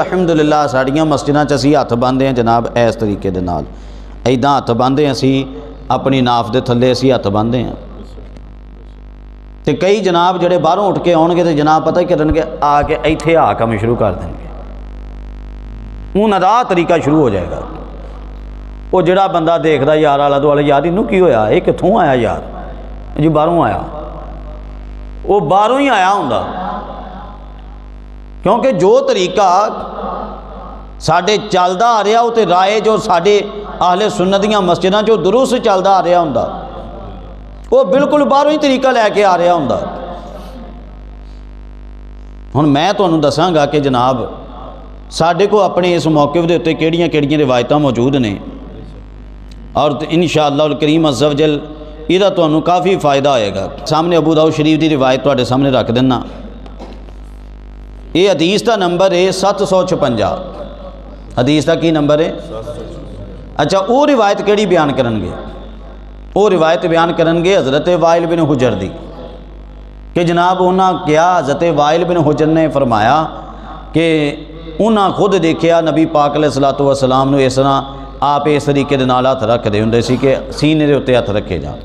الحمدللہ ساڑیاں مسجداں چ اسی ہاتھ باندھے ہیں جناب اس طریقے دے نال ایداں ہاتھ باندھے ہیں اسی اپنی ناف دے تھلے اسی ہاتھ باندھے ہیں تے کئی جناب جڑے باہروں اٹھ کے آؤ گے تو جناب پتہ ہی کرن گے آ کے ایتھے آ کم شروع کر دیں گے انہاں دا طریقہ شروع ہو جائے گا وہ جڑا بندہ دیکھدا یار آلہ دوالے یار انہوں کی ہویا یہ کتھوں آیا یار جی باہروں آیا وہ باہروں ہی آیا ہوندا کیونکہ جو طریقہ ساڈے چلدا آ رہا وہ تے رائے جو ساڈے اہل سنت دیاں مسجداں جو درست چلدا آ رہا ہوندا وہ بالکل باہروں ہی طریقہ لے کے آ رہا ہوندا ہن میں تانوں دساں گا کہ جناب ساڈے کو اپنے اس موقف دے اُتے کیڑیاں کیڑیاں روایتاں موجود نے اور انشاءاللہ الکریم عز و جل یہ تانوں کافی فائدہ ہوئے گا سامنے ابو داؤد شریف دی روایت تواڈے سامنے رکھ دینا یہ حدیث کا نمبر ہے 756 حدیث کا کی نمبر ہے اچھا وہ روایت کیڑی بیان کرن گے وہ روایت بیان کرن گے حضرت وائل بن حجر دی کہ جناب انہاں کیا حضرت وائل بن حجر نے فرمایا کہ انہاں خود دیکھیا نبی پاک علیہ الصلوۃ والسلام نے اس طرح آپ اس طریقے دے نال ہاتھ رکھ دے ہوندے سی کہ سینے دے اوتے ہاتھ رکھے جان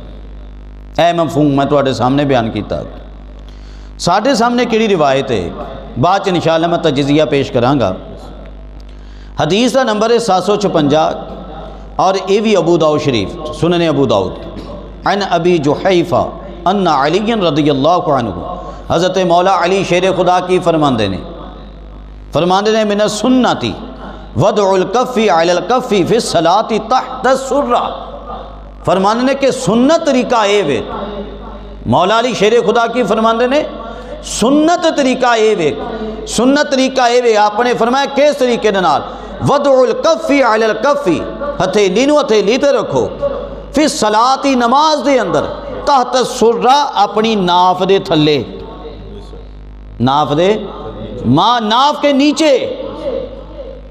اے مفہوم میں تواڈے سامنے بیان کیتا ساڈے سامنے کیڑی روایت ہے بعد انشاءاللہ میں تجزیہ پیش کراں گا حدیث کا نمبر ہے 756 اور یہ بھی ابو داؤد شریف سنن ابو داؤد عن ابی جحیفہ ان علی رضی اللہ عنہ حضرت مولا علی شیر خدا کی فرماندے نے من السنتی وضع الکف علی الکف فی الصلاۃ تحت السرہ فرماندے نے کہ سنت طریقہ اے وے مولا علی شیر خدا کی فرماندے نے سنت طریقہ اے وے سنت طریقہ اے وے آپ نے فرمایا کس طریقے نال وضع الکف علی الکف ہتھیلی نو ہتھیلی تے رکھو فی الصلاۃ نماز دے اندر تحت السرہ اپنی ناف دے تھلے ناف دے ناف کے نیچے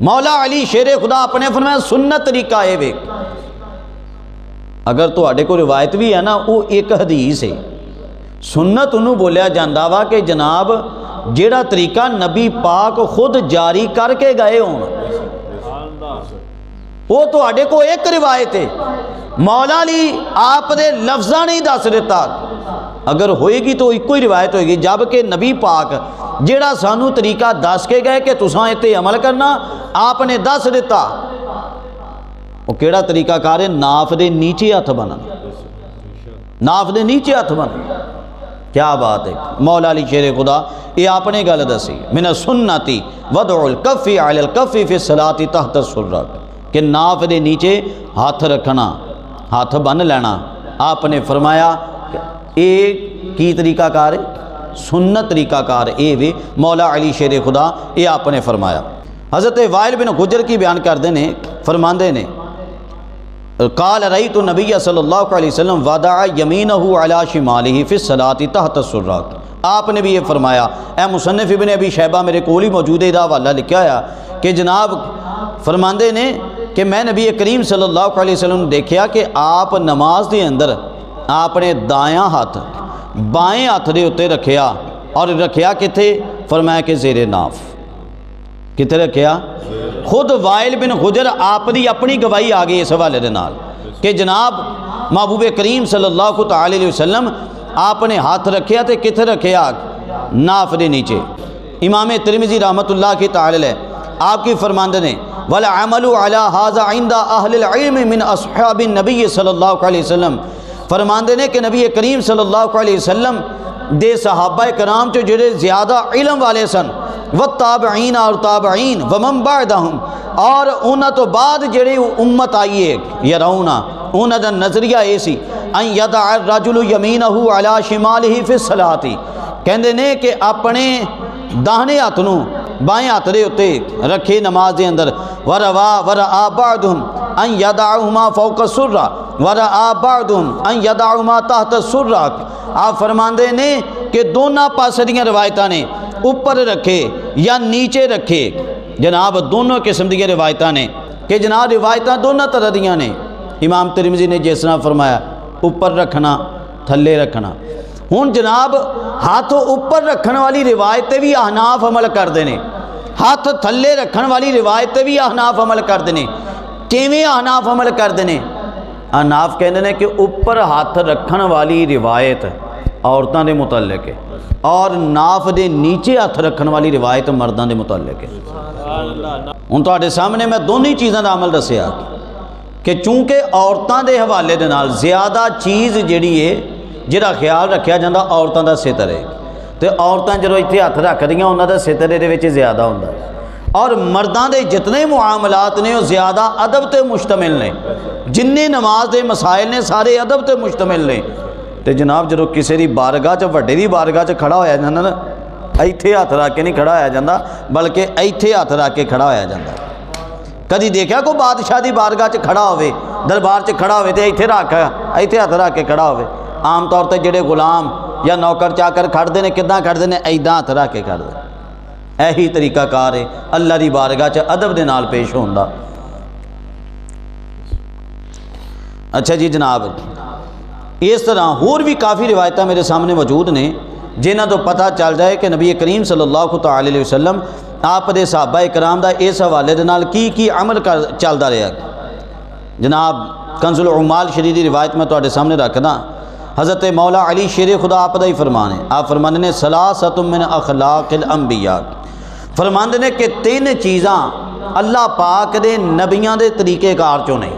مولا علی شیر خدا اپنے فرمایا سنت طریقہ اے وے اگر تو آڑے کو روایت بھی ہے نا وہ ایک حدیث ہے سنت انہوں بولیا جاندہ وا کہ جناب جیڑا طریقہ نبی پاک خود جاری کر کے گئے ہوں وہ تو آڑے کو ایک روایت ہے مولا علی آپ دے لفظہ نہیں دس دیتا اگر ہوئے گی تو ایک کوئی روایت ہوئے گی جبکہ نبی پاک جیڑا سانو طریقہ دس کے گئے کہ تساں اتے عمل کرنا آپ نے دس دیتا وہ کیڑا طریقہ کار ہے ناف دے نیچے ہاتھ بنا ناف دے نیچے ہاتھ بنا کیا بات ہے مولا علی شیر خدا یہ آپ نے گل دسی من السنتی وضع الکف علی الکف فی الصلاۃ تحت السرہ کہ ناف دے نیچے ہاتھ رکھنا ہاتھ بن لینا آپ نے فرمایا اے کی طریقہ کار ہے سنت طریقہ کار اے وے مولا علی شیر خدا یہ آپ نے فرمایا حضرت وائل بن حجر کی بیان کر دینے فرماندے نے قال رأیت نبی صلی اللہ علیہ وسلم وضع یمینہ علی شمالہ فی الصلاۃ تحت السرہ آپ نے بھی یہ فرمایا اے مصنف ابن ابی شیبہ میرے کول ہی موجود ہے دا حوالہ لکھا ہے کہ جناب فرماندے نے کہ میں نبی کریم صلی اللہ علیہ وسلم دیکھیا کہ آپ نماز دے اندر آپ نے دایاں ہاتھ بائیں ہاتھ دے اتے رکھیا اور رکھیا کتے فرمایا کہ زیر ناف کتے رکھیا خود وائل بن حجر آپ دی اپنی گواہی آگئی اس حوالے دے نال کہ جناب محبوب کریم صلی اللہ تعالی علیہ وسلم آپ نے ہاتھ رکھیا تے کتے رکھیا ناف دے نیچے امام ترمذی رحمت اللہ کی تعالی علیہ آپ کی فرماندے نے وَالْعَمَلُ عَلَى هَذَا عِنْدَ أَهْلِ الْعِلْمِ مِنْ أَصْحَابِ النَّبِيِّ صلی اللہ علیہ وسلم فرماندے نے کہ نبی کریم صلی اللہ علیہ وسلم دے صحابہ کرام جو جڑے زیادہ علم والے سن والتابعین اور تابعین ومن بعدہم اور انہاں تو بعد جڑی امت آئی ہے یرونا انہاں دا نظریہ ایسی ان یدع الرجل یمینہ علی شمالہ فی الصلاۃ کہندے نے کہ اپنے داہنے ہاتھ نو بائیں ہاتھ دے اتے رکھے نماز دے اندر ورآ بعضہم ان یدعہما فوق السرہ ورآ بعضہم ان یدعہما تحت السرہ آپ فرماندے نے کہ دونوں پاسے دیاں روایتاں نے اوپر رکھے یا نیچے رکھے جناب دونوں قسم دیاں روایتاں نے کہ جناب روایتاں دونوں طرح دیاں نے امام ترمذی نے جس طرح فرمایا اوپر رکھنا تھلے رکھنا ہوں جناب ہاتھ اوپر رکھنے والی روایت بھی احناف عمل کرتے ہیں ہاتھ تھلے رکھن والی روایت تے بھی احناف عمل کرتے ہیں. کیویں احناف عمل کرتے ہیں؟ احناف کہتے ہیں کہ اوپر ہاتھ رکھن والی روایت عورتوں کے متعلق ہے اور ناف دے نیچے ہاتھ رکھن والی روایت مردوں کے متعلق ہے. ہوں تواڈے سامنے میں دونوں چیزوں کا عمل دسیا کہ چونکہ عورتوں کے حوالے دے نال زیادہ چیز جیڑی ہے جہاں خیال رکھا جاتا عورتوں کا ستر ہے، تو عورتیں جدوں اتنے ہاتھ رکھ دیاں انہوں کا ستر یہ زیادہ ہوتا ہے، اور مردوں کے جتنے معاملات نے وہ زیادہ ادب تے مشتمل نے. جننے نماز دے مسائل نے سارے ادب تے مشتمل نے. تو جناب جدوں کسی دی بارگاہ چ وڈے دی بارگاہ چ کھڑا ہویا جاندہ نا، ایتھے ہاتھ رکھ کے نہیں کھڑا ہویا جاندہ بلکہ ایتھے ہاتھ رکھ کے کھڑا ہویا جاندہ. کدی دیکھا کوئی بادشاہ دی بارگاہ چ کھڑا ہوئے، دربار چ کھڑا ہوئے تے ایتھے ہاتھ رکھ کے کھڑا ہوئے؟ عام طور تے جڑے غلام یا نوکر چاکر کھڑتے ہیں کداں کھڑتے ہیں؟ ایداں ہاتھ رکھ کے کھڑتے ہیں. یہی طریقہ کار ہے اللہ دی بارگاہ چ ادب دے نال پیش ہوندا. اچھا جی جناب، اس طرح اور بھی کافی روایتیں میرے سامنے موجود نے جنہاں تو پتہ چل جائے کہ نبی کریم صلی اللہ تعالی علیہ وسلم آپ دے صحابہ کرام دا اس حوالے دے نال کی عمل چلدا رہا. جناب کنز العمال شریف دی روایت میں تواڈے سامنے رکھدا. حضرت مولا علی شیر خدا آپ دا ہی فرمان ہے. آپ فرماندے نے ثلاثۃ من اخلاق الانبیاء، فرماندے نے کہ 3 چیزاں اللہ پاک دے نبیاں دے طریقے کار چوں نے.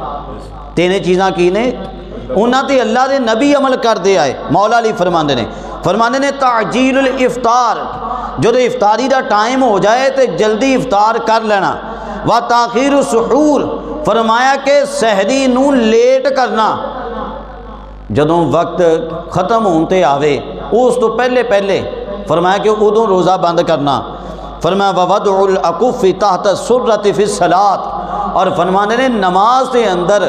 3 چیزاں کی نے؟ انہاں تے اللہ دے نبی عمل کردے آئے. مولا علی فرماندے نے تعجیل الافطار، جدو افطاری دا ٹائم ہو جائے تو جلدی افطار کر لینا. و تاخیر السحور، فرمایا کہ سحری نو لیٹ کرنا، جدوں وقت ختم ہوتے آوے اس تو پہلے فرمایا کہ ادوں روزہ بند کرنا. فرمایا ووضع الاکف تحت السرۃ فی الصلاۃ، اور فرمانے نے نماز کے اندر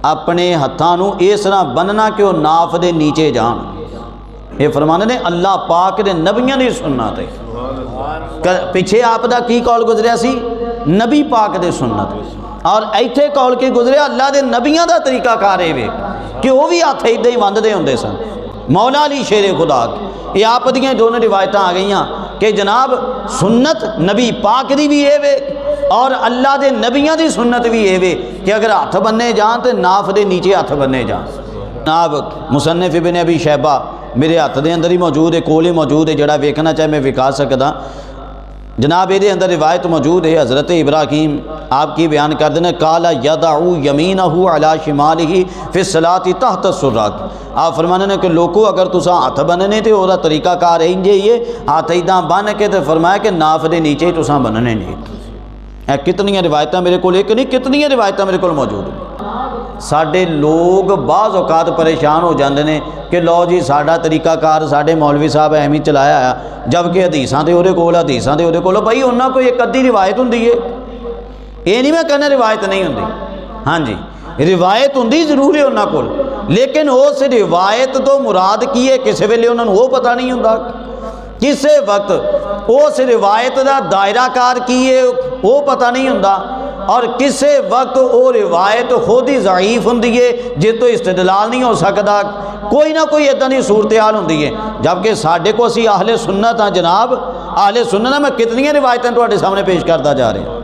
اپنے ہتھاں نو اس طرح بننا کہ وہ ناف دے نیچے جان. یہ فرمانے نے اللہ پاک دے نبیاں دی سنت ہے. پیچھے آپ دا کی قول گزریا سی؟ نبی پاک دے سنت. اور ایتھے قول کی گزریا اللہ دے نبیاں دا طریقہ کار ہے کہ وہ بھی ہاتھ ادھر ہی وندے ہوندے سن. مولا علی شیر خدا یہ آپ دیاں دونوں روایتاں آ گئیاں کہ جناب سنت نبی پاک دی بھی ہے اور اللہ دے نبیاں دی سنت بھی ہے کہ اگر ہاتھ بننے جان تو ناف دے نیچے ہاتھ بننے جان. جناب مصنف ابن ابی شیبہ میرے ہاتھ دے اندر ہی موجود ہے، کول ہی موجود ہے، جڑا ویکھنا چاہے میں وکھا سکدا. جناب یہ اندر روایت موجود ہے حضرت ابراہیم آپ کی بیان کر دینا قال یدعو یمینہ علی شمالہ فی الصلاۃ تحت السرۃ. آپ فرمانے نے کہ لوگو اگر تساں ہاتھ بننے تے وہ طریقہ کار ہے یہ ہاتھ اداں بن کے تے فرمایا کہ ناف دے نیچے ہی تساں بننے نہیں. کتنی روایتیں میرے کو ایک نہیں کتنی روایتیں میرے کو موجود ہیں. ساڈے لوگ بعض اوقات پریشان ہو جاندے نے کہ لو جی ساڈا طریقہ کار ساڈے مولوی صاحب ایویں چلایا ہے، جبکہ حدیثاں تے اودے کول حدیثاں تے اودے کول بھائی انہاں کوئی ایک ادھی روایت ہوندی ہے. یہ نہیں میں کہنا روایت نہیں ہوندی، ہاں جی روایت ہوندی ضرور ہے انہاں کول، لیکن اس روایت تو مراد کی ہے کسی ویلے انہاں نوں وہ پتہ نہیں ہوندا. کسے وقت اس روایت دا دائرہ کار کی ہے وہ پتہ نہیں ہوندا، اور کسے وقت وہ روایت خود ہی ضعیف ہوندی ہے جس تو استدلال نہیں ہو سکتا. کوئی نہ کوئی ادھا دی صورتحال ہوندی ہے. جبکہ ساڈے کو اسی اہل سنت ہاں جناب، اہل سنت میں کتنی روایتیں تواڈے سامنے پیش کرتا جا رہے ہیں.